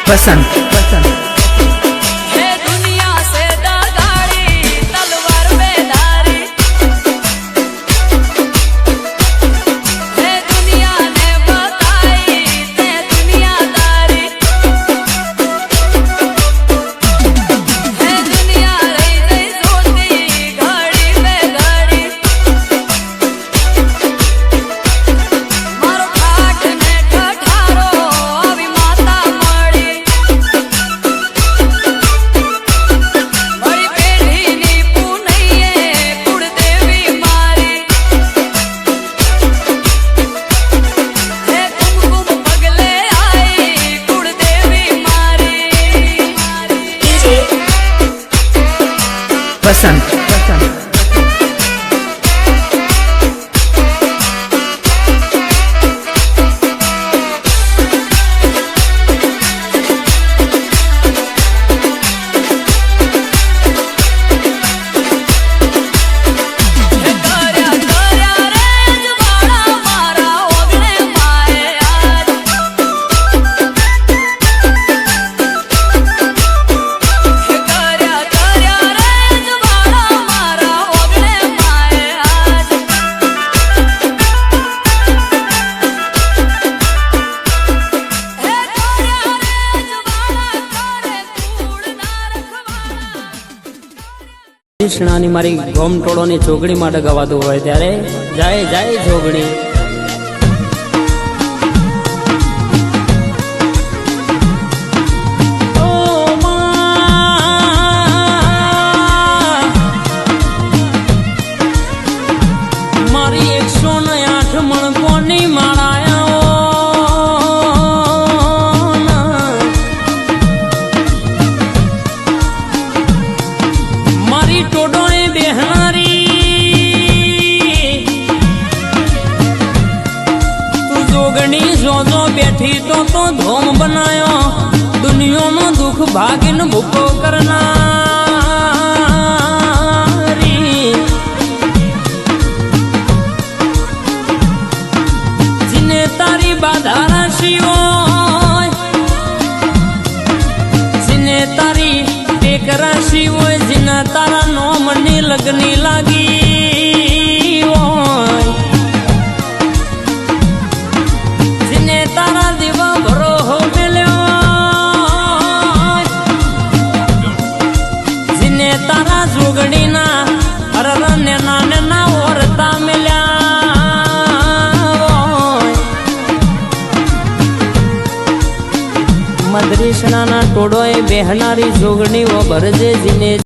बसंत बसंत કૃષ્ણાની મારી ગોમ ટોળોની જોગણી માટે ગવાતું હોય ત્યારે જાય જાય જોગણી મારી 108 મણકોની માળાયા મારી ટોડોએ બેહનારી તું જોગણી જોજો બેઠી તો ધોમ બનાયો દુનિયાનો દુઃખ ભાગીને ભૂકો કરનારી જીને તારી બાધા રાશી હોય જીને તારી ટેક રાશી હોય જીના તારા નોમની લગની લાગી હોય જીને તારા દીવા ભરોહો મેલ્યો જીને તારા જોગણીના હરર નેના નેના ઓરતા મેલ્યા મદ્રેસણાના ટોળોએ બેહનારી જોગણી ઓ ભરજે જીને